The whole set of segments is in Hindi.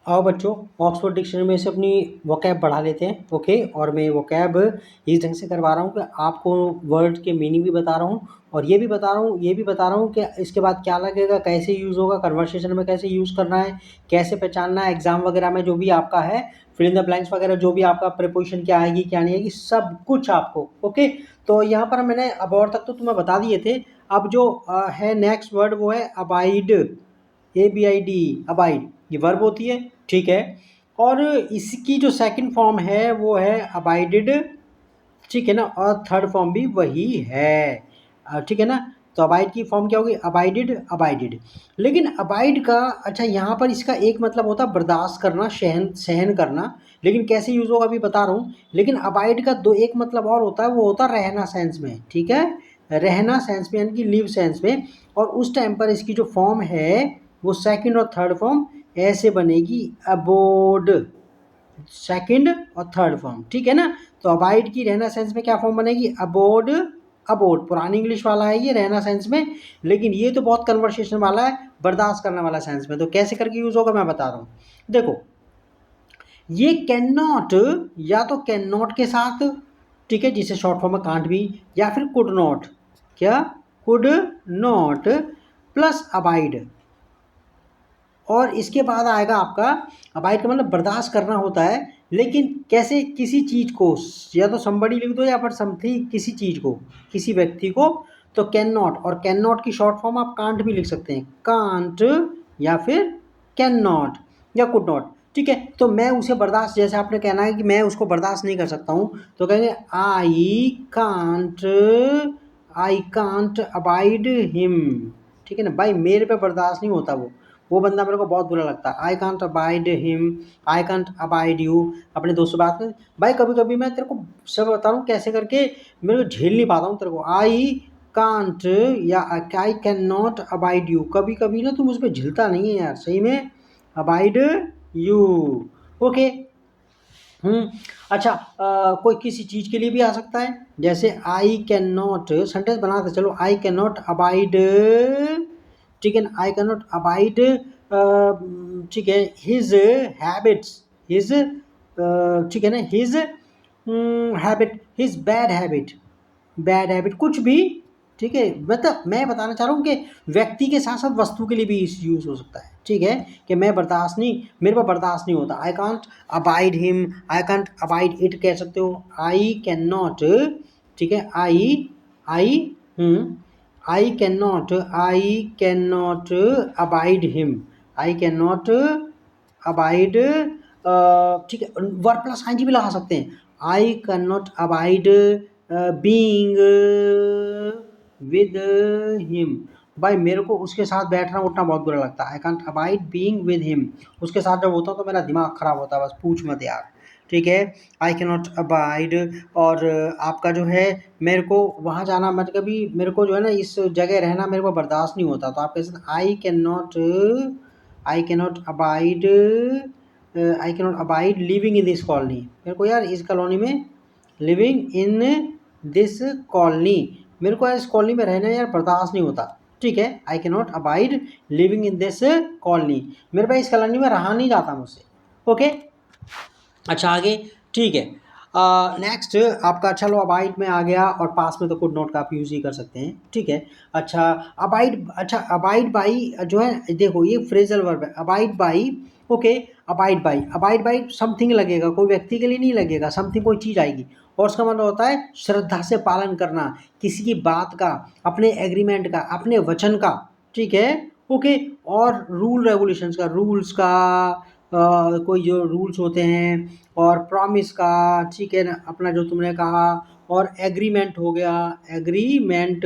आओ बच्चों, ऑक्सफोर्ड डिक्शनरी में से अपनी वोकैब बढ़ा लेते हैं। ओके, और मैं वोकैब इस ढंग से करवा रहा हूँ कि आपको वर्ड के मीनिंग भी बता रहा हूँ और ये भी बता रहा हूँ कि इसके बाद क्या लगेगा, कैसे यूज़ होगा, कन्वर्सेशन में कैसे यूज़ करना है, कैसे पहचानना है, एग्जाम वगैरह में जो भी आपका है फिल इन द ब्लैंक्स वगैरह जो भी आपका प्रिपोजिशन क्या आएगी क्या नहीं आएगी, सब कुछ आपको। ओके, तो यहाँ पर मैंने अब और तक तो तुम्हें बता दिए थे। अब जो है नेक्स्ट वर्ड वो है अबाइड, ABID, अबाइड, ये वर्ब होती है, ठीक है। और इसकी जो सेकंड फॉर्म है वो है अबाइडेड, ठीक है ना, और थर्ड फॉर्म भी वही है, ठीक है ना। तो अबाइड की फॉर्म क्या होगी, अबाइडेड, अबाइडेड। लेकिन अबाइड का, अच्छा यहाँ पर इसका एक मतलब होता है बर्दाश्त करना, सहन सहन करना, लेकिन कैसे यूज़ होगा अभी बता रहा हूँ। लेकिन अबाइड का दो एक मतलब और होता है, वो होता है रहना सेंस में, ठीक है, रहना सेंस में यानी कि लिव सेंस में। और उस टाइम पर इसकी जो फॉर्म है वो सेकंड और थर्ड फॉर्म ऐसे बनेगी, अबोर्ड, सेकंड और थर्ड फॉर्म, ठीक है ना। तो अबाइड की रहना सेंस में क्या फॉर्म बनेगी, अबोर्ड, अबोर्ड, पुरानी इंग्लिश वाला है ये रहना सेंस में, लेकिन ये तो बहुत कन्वर्सेशन वाला है, बर्दाश्त करने वाला सेंस में। तो कैसे करके यूज होगा मैं बता रहा हूँ। देखो, ये कैन नॉट या तो कैन नॉट के साथ, ठीक है, जिसे शॉर्ट फॉर्म में कांट भी, या फिर कुड नॉट, क्या, कुड नॉट प्लस अबाइड, और इसके बाद आएगा आपका अबाइड का मतलब बर्दाश्त करना होता है। लेकिन कैसे, किसी चीज़ को, या तो समबड़ी लिख दो या फिर समथिंग, किसी चीज़ को, किसी व्यक्ति को। तो कैन नॉट, और कैन नॉट की शॉर्ट फॉर्म आप कांट भी लिख सकते हैं, कांट या फिर कैन नॉट या कुड नॉट, ठीक है। तो मैं उसे बर्दाश्त, जैसे आपने कहना है कि मैं उसको बर्दाश्त नहीं कर सकता हूँ, तो कहेंगे आई कांट अबाइड हिम, ठीक है ना भाई, मेरे पे बर्दाश्त नहीं होता वो बंदा मेरे को बहुत बुरा लगता है। आई can't abide him, I can't abide you. अपने दोस्त से बात कर भाई, कभी कभी मैं तेरे को सब बता रहा हूँ कैसे करके, मेरे को झेल नहीं पाता हूँ तेरे को। आई कांट या आई कैन नॉट अबाइड यू, कभी कभी ना तुम उस पर झिलता नहीं है यार, सही में, अबाइड यू। ओके, अच्छा, कोई किसी चीज़ के लिए भी आ सकता है, जैसे आई कैन नॉट, सेंटेंस बनाते चलो, आई कैन नॉट अबाइड, ठीक है ना, आई कैन नॉट अबाइड, ठीक है, हिज हैबिट्स, हिज, ठीक है ना, his habit, his bad habit, bad habit कुछ भी, ठीक है। मतलब मैं बताना चाह रहा हूँ कि व्यक्ति के साथ साथ वस्तु के लिए भी इस यूज़ हो सकता है, ठीक है, कि मैं बर्दाश्त नहीं, मेरे पर बर्दाश्त नहीं होता, I can't abide him, I can't abide it कह सकते हो, आई कैन नॉट, ठीक है, I I can not abide him, I can not abide, ठीक है, वर्ब प्लस आईएनजी भी लगा सकते हैं, I can not abide being with him, भाई मेरे को उसके साथ बैठना उठना बहुत बुरा लगता है, आई can't abide being with him, उसके साथ जब होता हूँ तो मेरा दिमाग खराब होता है, बस पूछ मत यार, ठीक है। आई कैन नॉट अबाइड, और आपका जो है, मेरे को वहाँ जाना, मतलब कभी मेरे को जो है ना इस जगह रहना मेरे को बर्दाश्त नहीं होता, तो आप कैसे, आई can not abide, I can not abide living in this colony, मेरे को यार इस कॉलोनी में, लिविंग इन दिस कॉलोनी, मेरे को इस कॉलोनी में रहना यार बर्दाश्त नहीं होता, ठीक है, आई can not abide living in this colony, मेरे पास इस कॉलोनी में रहा नहीं जाता मुझसे। ओके, अच्छा आगे, ठीक है। नेक्स्ट आपका, चलो अबाइड में आ गया, और पास में तो कुड नॉट का आप यूज़ ही कर सकते हैं, ठीक है। अच्छा अबाइड, अच्छा अबाइड बाई जो है, देखो ये फ्रेजल वर्ब है, abide by, okay, abide by something लगेगा, कोई व्यक्ति के लिए नहीं लगेगा, समथिंग कोई चीज़ आएगी, और उसका मतलब होता है श्रद्धा से पालन करना किसी की बात का, अपने एग्रीमेंट का, अपने वचन का, ठीक है, ओके। और रूल रेगुलेशंस का, रूल्स का, कोई जो रूल्स होते हैं, और प्रॉमिस का, ठीक है ना, अपना जो तुमने कहा, और एग्रीमेंट हो गया, एग्रीमेंट,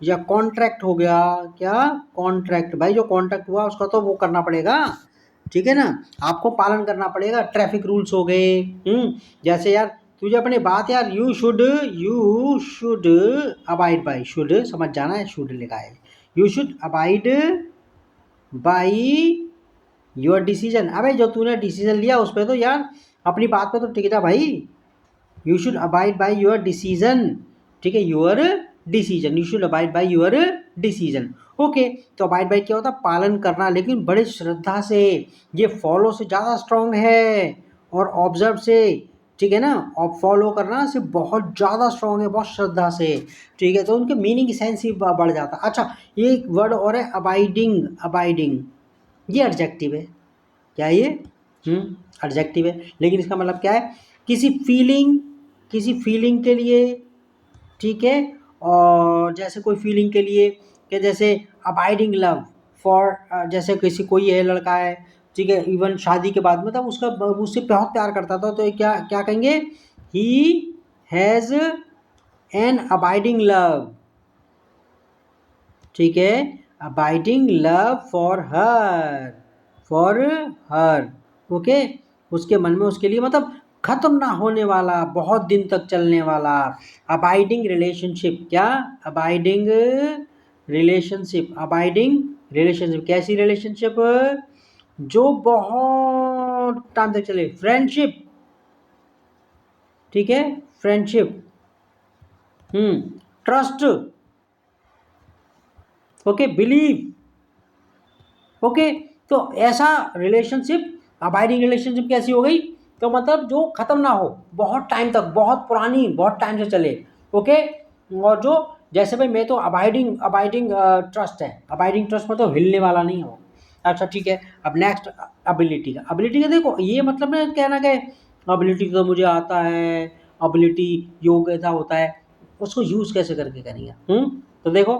या कॉन्ट्रैक्ट हो गया, क्या, कॉन्ट्रैक्ट, भाई जो कॉन्ट्रैक्ट हुआ उसका तो वो करना पड़ेगा, ठीक है ना, आपको पालन करना पड़ेगा, ट्रैफिक रूल्स हो गए, जैसे यार तुझे अपनी बात यार, you should abide by, should समझ जाना है, शुड लिखा है, you should abide by your decision, अबे जो तूने डिसीजन लिया उस पर तो यार अपनी बात पे तो टिक जा भाई, you should abide by your decision, ठीक है, your decision, you should abide by your decision. Okay, तो अबाइड बाय क्या होता है, पालन करना, लेकिन बड़े श्रद्धा से। ये फॉलो से ज़्यादा स्ट्रांग है और ऑब्जर्व से, ठीक है ना, और फॉलो करना से बहुत ज़्यादा स्ट्रांग है, बहुत श्रद्धा से, ठीक है। तो उनके मीनिंग सेंस ही बढ़ जाता है। अच्छा, ये एक वर्ड और है अबाइडिंग। अबाइडिंग ये एडजेक्टिव है। क्या ये एडजेक्टिव है, लेकिन इसका मतलब क्या है, किसी फीलिंग के लिए, ठीक है। और जैसे कोई फीलिंग के लिए, कि जैसे अबाइडिंग लव फॉर, जैसे किसी कोई है लड़का है, ठीक है, इवन शादी के बाद मतलब उसका उससे बहुत प्यार करता था, तो ये क्या क्या कहेंगे, he has an abiding love, ठीक है, abiding love for her, okay. उसके मन में उसके लिए मतलब खत्म ना होने वाला, बहुत दिन तक चलने वाला अबाइडिंग रिलेशनशिप। क्या, अबाइडिंग रिलेशनशिप। अबाइडिंग रिलेशनशिप कैसी रिलेशनशिप, जो बहुत टाइम तक चले। फ्रेंडशिप, ठीक है, friendship. Trust, okay, believe, okay. तो ऐसा रिलेशनशिप, अबाइडिंग रिलेशनशिप कैसी हो गई, तो मतलब जो खत्म ना हो, बहुत टाइम तक, बहुत पुरानी, बहुत टाइम से चले, ओके। और जो जैसे भाई मैं तो अबाइडिंग अबाइडिंग ट्रस्ट है, अबाइडिंग ट्रस्ट में तो हिलने वाला नहीं हो। अच्छा ठीक है, अब नेक्स्ट अबिलिटी का देखो, ये मतलब ना कहना कि अबिलिटी तो मुझे आता है, अबिलिटी योग्यता होता है, उसको यूज़ कैसे करके करेंगे। तो देखो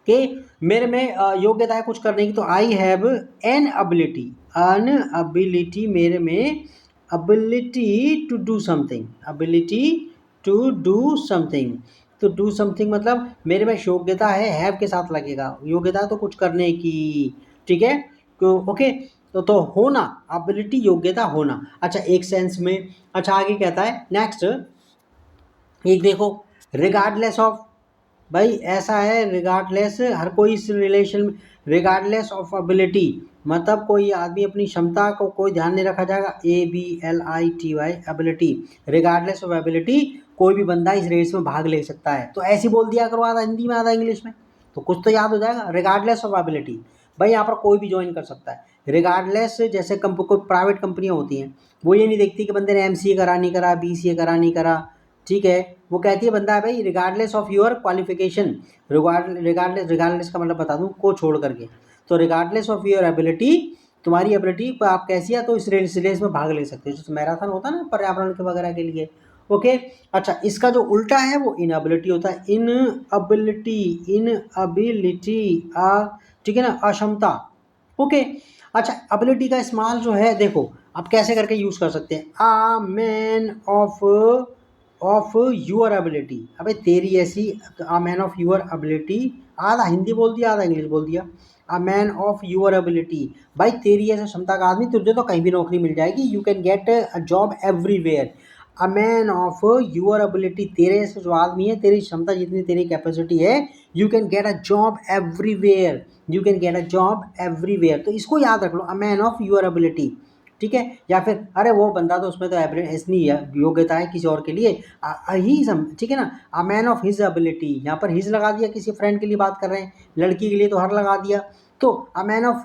कि मेरे में योग्यता है कुछ करने की, तो आई हैव एन अबिलिटी, मेरे में ability to do something, ability to do something. तो डू समथिंग मतलब मेरे में योग्यता है, हैव के साथ लगेगा, योग्यता तो कुछ करने की, ठीक है। तो ओके, तो होना, अबिलिटी योग्यता होना। अच्छा एक सेंस में। अच्छा आगे कहता है नेक्स्ट, एक देखो, रिगार्डलेस ऑफ, भाई ऐसा है, रिगार्डलेस, हर कोई इस रिलेशन में, रिगार्डलेस ऑफ एबिलिटी मतलब कोई आदमी अपनी क्षमता को कोई ध्यान नहीं रखा जाएगा, ABLITY ability, regardless of ability, कोई भी बंदा इस रेस में भाग ले सकता है। तो ऐसे बोल दिया करो, आधा हिंदी में आधा इंग्लिश में, तो कुछ तो याद हो जाएगा। रिगार्डलेस ऑफ एबिलिटी, भाई यहाँ पर कोई भी ज्वाइन कर सकता है। रिगार्डलेस, जैसे कोई प्राइवेट कंपनियाँ होती हैं, वो ये नहीं देखती कि बंदे ने MCA करा नहीं करा, BCA करा नहीं करा, ठीक है। वो कहती है बंदा है भाई regardless of your qualification, regardless का मतलब बता दूं, को छोड़ करके, तो रिगार्डलेस ऑफ योर एबिलिटी, तुम्हारी एबिलिटी पर आप कैसी है, तो इस रेस में भाग ले सकते हो, जैसे मैराथन होता है ना पर्यावरण के वगैरह के लिए, ओके। अच्छा इसका जो उल्टा है वो इनएबिलिटी होता है, इनएबिलिटी ठीक है ना, अक्षमता, ओके। अच्छा एबिलिटी का इस्तेमाल जो है देखो, आप कैसे करके यूज़ कर सकते हैं, a man of your ability, अबे तेरी ऐसी, a man of your ability, आधा हिंदी बोल दिया आधा इंग्लिश बोल दिया, a man of your ability, भाई तेरी ऐसे क्षमता का आदमी, तुझे तो कहीं भी नौकरी मिल जाएगी, you can get a job everywhere. A man of your ability, तेरे ऐसे जो आदमी है, तेरी क्षमता जितनी तेरी कैपेसिटी है, you can get a job everywhere, you can get a job everywhere. तो इसको याद रख लो, a man of your ability, ठीक है। या फिर अरे वो बंदा तो उसमें तो इतनी योग्यता है किसी और के लिए, ही सम, ठीक है ना, अ मैन ऑफ हिज एबिलिटी, यहाँ पर हिज लगा दिया, किसी फ्रेंड के लिए बात कर रहे हैं, लड़की के लिए तो हर लगा दिया, तो अ मैन ऑफ,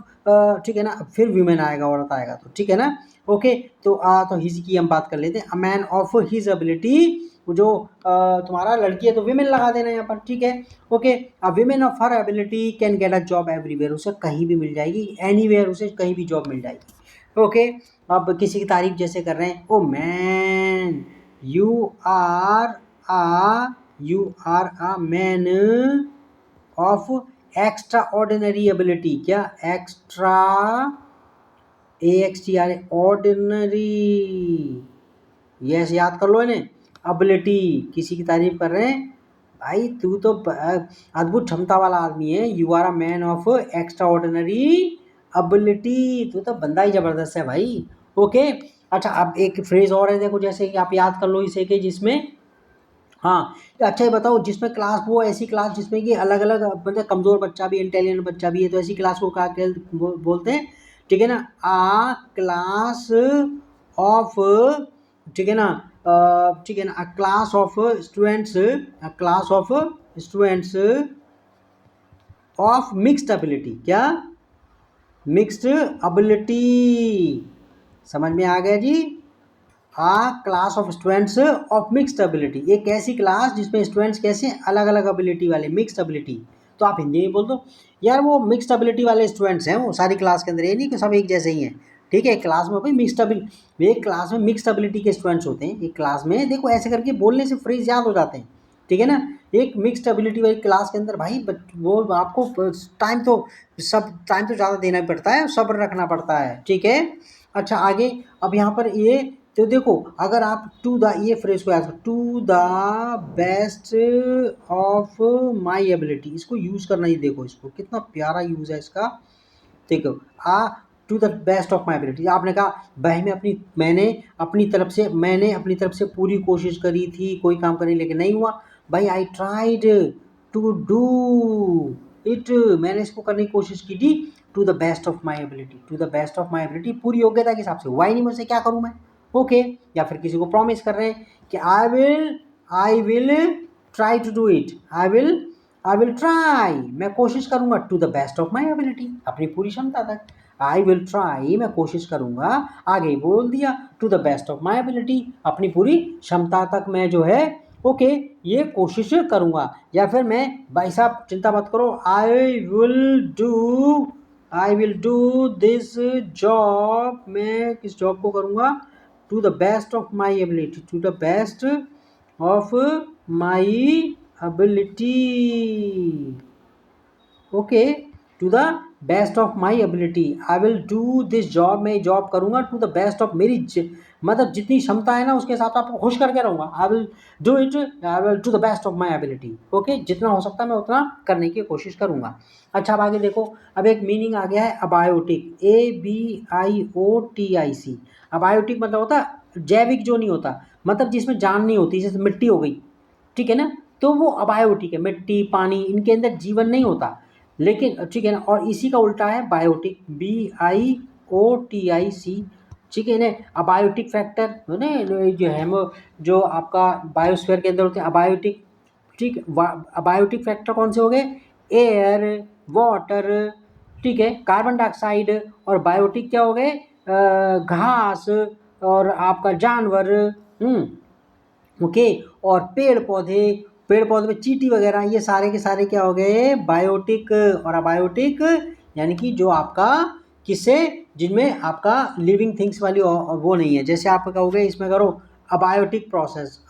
ठीक है ना, फिर वीमेन आएगा, औरत आएगा, तो ठीक है ना, ओके। तो हिज की हम बात कर लेते हैं, अ मैन ऑफ हिज एबिलिटी, जो तुम्हारा लड़की है तो विमेन लगा देना यहाँ पर, ठीक है, okay. A women of her ability can get a job everywhere, उसे कहीं भी मिल जाएगी, एनीवेयर, उसे कहीं भी जॉब मिल जाएगी, ओके। अब किसी की तारीफ जैसे कर रहे हैं, oh man you are a man of extraordinary ability, क्या एक्स्ट्रा, AXTRA ऑर्डिनरी, यस याद कर लो इन्हें, एबिलिटी, किसी की तारीफ कर रहे हैं, भाई तू तो अद्भुत क्षमता वाला आदमी है, you are a man of extraordinary ability, तू तो बंदा ही जबरदस्त है भाई, ओके। अच्छा अब एक फ्रेज और है देखो, जैसे कि आप याद कर लो इसे, कि जिसमें, हाँ अच्छा ये बताओ, जिसमें क्लास, वो ऐसी क्लास जिसमें कि अलग अलग मतलब कमज़ोर बच्चा भी, इंटेलिजेंट बच्चा भी है, तो ऐसी क्लास को क्या बोलते हैं, ठीक है ना, आ क्लास ऑफ, ठीक है ना, ठीक है ना, a class of students, a class of students of mixed ability, क्या मिक्स्ड एबिलिटी, समझ में आ गया जी। Class of students of mixed ability, एक ऐसी क्लास जिसमें स्टूडेंट्स कैसे अलग अलग एबिलिटी वाले, मिक्स्ड एबिलिटी। तो आप हिंदी में बोल दो यार वो मिक्स्ड एबिलिटी वाले स्टूडेंट्स हैं वो सारी क्लास के अंदर, ये नहीं कि सब एक जैसे ही हैं, ठीक है। क्लास में भाई मिक्स्ड एबिलिटी, एक क्लास में मिक्स्ड एबिलिटी के स्टूडेंट्स होते हैं एक क्लास में, देखो ऐसे करके बोलने से फ्रेज याद हो जाते हैं, ठीक है ना। एक मिक्स्ड एबिलिटी वाली क्लास के अंदर भाई वो आपको टाइम तो ज़्यादा देना पड़ता है, सब्र रखना पड़ता है, ठीक है। अच्छा आगे, अब यहाँ पर ये तो देखो, अगर आप टू द, ये फ्रेज को याद करो, to the best of my ability, इसको यूज करना ही, देखो इसको कितना प्यारा यूज है इसका, देखो to the best of my ability. आपने कहा भाई मैंने अपनी तरफ से पूरी कोशिश करी थी कोई काम करने, लेकिन नहीं हुआ भाई, I tried to do it, मैंने इसको करने की कोशिश की थी, to the best of my ability, to the best of my ability, पूरी योग्यता के हिसाब से, हुआ ही नहीं मुझसे, क्या करूँ मैं, ओके। या फिर किसी को प्रॉमिस कर रहे हैं कि I will try to do it, I will try, मैं कोशिश करूंगा, to the best of my ability, अपनी पूरी क्षमता तक, आई विल ट्राई, मैं कोशिश करूंगा, आगे बोल दिया to the best of my ability, अपनी पूरी क्षमता तक मैं जो है ओके ये कोशिश करूंगा। या फिर मैं, भाई साहब चिंता मत करो, I will do this job, मैं किस जॉब को करूंगा, to the best of my ability, to the best of my ability, okay, to the best of my ability, I will do this job, मैं जॉब करूंगा टू द बेस्ट ऑफ मेरी मतलब जितनी क्षमता है ना उसके हिसाब से आपको खुश करके रहूंगा, I will do it, I will to the best of my ability, okay, जितना हो सकता है मैं उतना करने की कोशिश करूंगा। अच्छा अब आगे देखो, अब एक मीनिंग आ गया है अबायोटिक, ABIOTIC, अबायोटिक मतलब होता है जैविक जो नहीं होता, मतलब जिसमें जान नहीं होती, जैसे मिट्टी हो गई, ठीक है ना, तो वो अबायोटिक है, मिट्टी पानी इनके अंदर जीवन नहीं होता, लेकिन ठीक है ना। और इसी का उल्टा है बायोटिक, BIOTIC, ठीक है ना। अबायोटिक फैक्टर ना, जो हेमो जो आपका बायोस्फीयर के अंदर होते हैं अबायोटिक, ठीक, अबायोटिक फैक्टर कौन से हो गए, एयर, वाटर, ठीक है, कार्बन डाइऑक्साइड, और बायोटिक क्या हो गए, घास और आपका जानवर, ओके, और पेड़ पौधे में चींटी वगैरह, ये सारे के सारे क्या हो गए, बायोटिक। और अबायोटिक यानी कि जो आपका किससे, जिनमें आपका लिविंग थिंग्स वाली वो नहीं है, जैसे आप कहोगे इसमें करो अबायोटिक प्रोसेस,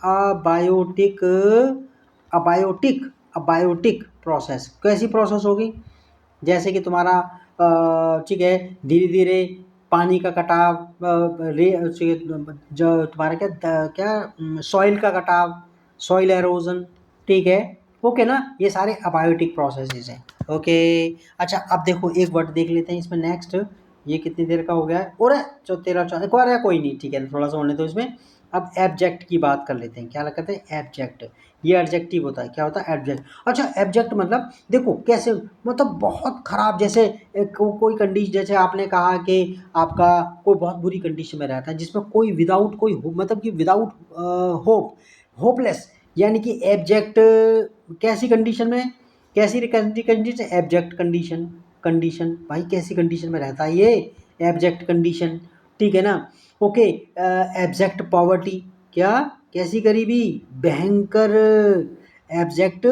अबायोटिक प्रोसेस, कैसी प्रोसेस होगी, जैसे कि तुम्हारा ठीक है धीरे धीरे पानी का कटाव, जो तुम्हारा क्या सॉइल का कटाव, सॉइल एरोजन, ठीक है, ओके ना, ये सारे अबायोटिक प्रोसेसेस हैं, ओके। अच्छा अब देखो एक वर्ड देख लेते हैं इसमें नेक्स्ट, ये कितनी देर का हो गया है, और 13 कोई नहीं, ठीक है, थोड़ा सा होने दो इसमें। अब एब्जेक्ट की बात कर लेते हैं, क्या कहते हैं एब्जेक्ट, ये एडजेक्टिव होता है, क्या होता है एब्जेक्ट। अच्छा एब्जेक्ट मतलब देखो कैसे, मतलब बहुत खराब, जैसे कोई कंडीशन, जैसे आपने कहा कि आपका कोई बहुत बुरी कंडीशन में रहता है जिसमें कोई विदाउट कोई मतलब कि विदाउट होपलेस, यानी कि एब्जेक्ट कैसी कंडीशन में, कैसी कंडीशन, एब्जेक्ट कंडीशन भाई कैसी कंडीशन में रहता है ये, एब्जेक्ट कंडीशन, ठीक है ना, ओके। एब्जेक्ट पॉवर्टी, क्या, कैसी गरीबी, भयंकर, एब्जेक्ट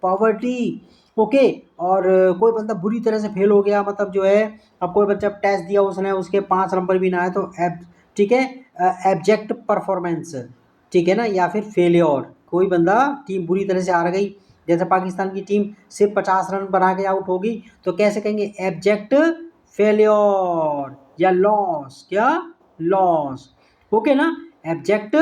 पॉवर्टी, ओके। और कोई बंदा बुरी तरह से फेल हो गया, मतलब जो है अब कोई बच्चा टेस्ट दिया उसने उसके 5 नंबर भी ना आए तो ठीक है, एब्जेक्ट परफॉर्मेंस, ठीक है ना, या फिर फेलियर, कोई बंदा टीम बुरी तरह से हार गई, जैसे पाकिस्तान की टीम सिर्फ 50 रन बना के आउट होगी, तो कैसे कहेंगे एब्जेक्ट फेलियर, या लॉस, क्या लॉस, ओके ना, एब्जेक्ट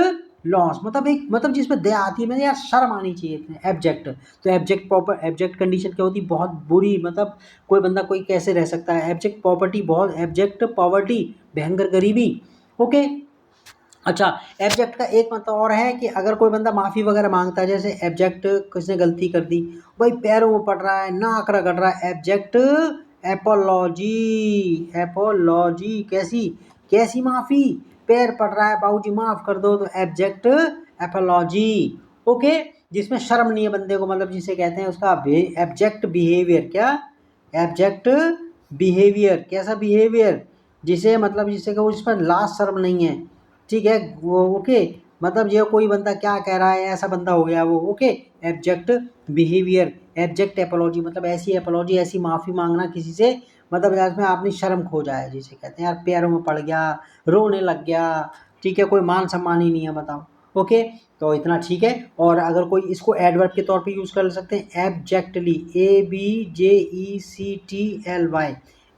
लॉस, मतलब एक मतलब जिसमें दया आती है, मतलब यार शर्म आनी चाहिए, एब्जेक्ट। तो एब्जेक्ट प्रॉपर एब्जेक्ट कंडीशन क्या होती है, बहुत बुरी, मतलब कोई बंदा कोई कैसे रह सकता है, एब्जेक्ट प्रॉपर्टी बहुत, एब्जेक्ट पॉवर्टी भयंकर गरीबी, ओके। अच्छा एब्जेक्ट का एक मतलब और है कि अगर कोई बंदा माफ़ी वगैरह मांगता है, जैसे एब्जेक्ट किसने गलती कर दी, भाई पैरों में पड़ रहा है, नाक रगड़ रहा है, एब्जेक्ट एपोलॉजी, कैसी कैसी माफ़ी, पैर पड़ रहा है बाबूजी माफ़ कर दो, तो एब्जेक्ट एपोलॉजी, ओके, जिसमें शर्म नहीं है बंदे को, मतलब जिसे कहते हैं उसका एब्जेक्ट बिहेवियर, क्या एब्जेक्ट बिहेवियर, कैसा बिहेवियर, जिसे मतलब जिसे उस पर लाज शर्म नहीं है, ठीक है वो, ओके, मतलब ये कोई बंदा क्या कह रहा है ऐसा बंदा हो गया वो, okay. Abject behaviour, abject apiology मतलब ऐसी एपोलॉजी, ऐसी माफ़ी मांगना किसी से, मतलब जिसमें आपने शर्म खो जाए, जिसे कहते हैं यार पैरों में पड़ गया, रोने लग गया, ठीक है, कोई मान सम्मान ही नहीं है, बताओ, ओके। तो इतना ठीक है। और अगर कोई इसको एडवर्ब के तौर पे यूज़ कर सकते हैं, एब्जेक्टली, ABJECTLY,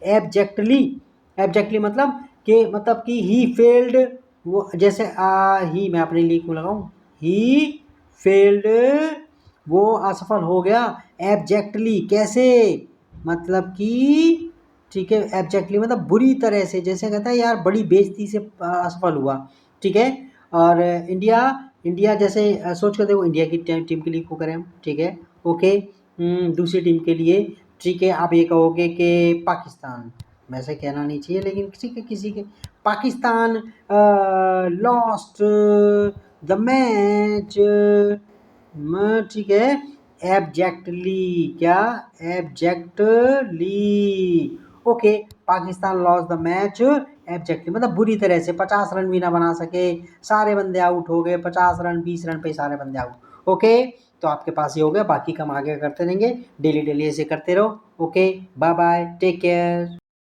एब्जेक्टली, एब्जेक्टली मतलब कि ही फेल्ड, वो जैसे ही मैं अपने लिए क्यों लगाऊं, ही फेल्ड, वो असफल हो गया, एब्जेक्टली कैसे, मतलब कि, ठीक है, एब्जेक्टली मतलब बुरी तरह से, जैसे कहता है यार बड़ी बेइज्जती से असफल हुआ, ठीक है। और इंडिया, इंडिया जैसे सोच कर देखो, इंडिया की टीम के लिए को करें हम, ठीक है, ओके। दूसरी टीम के लिए, ठीक है, आप ये कहोगे कि पाकिस्तान, वैसे कहना नहीं चाहिए लेकिन ठीक है, किसी के, पाकिस्तान लॉस्ट द मैच, ठीक है, एब्जेक्टली, क्या, exactly, okay. Pakistan loss the match exactly मतलब बुरी तरह से, 50 रन भी ना बना सके, सारे बंदे आउट हो गए, 50 रन 20 रन पे सारे बंदे आउट, ओके। तो आपके पास ये हो गया, बाकी काम आगे करते रहेंगे, डेली डेली ऐसे करते रहो, okay, bye bye, take care.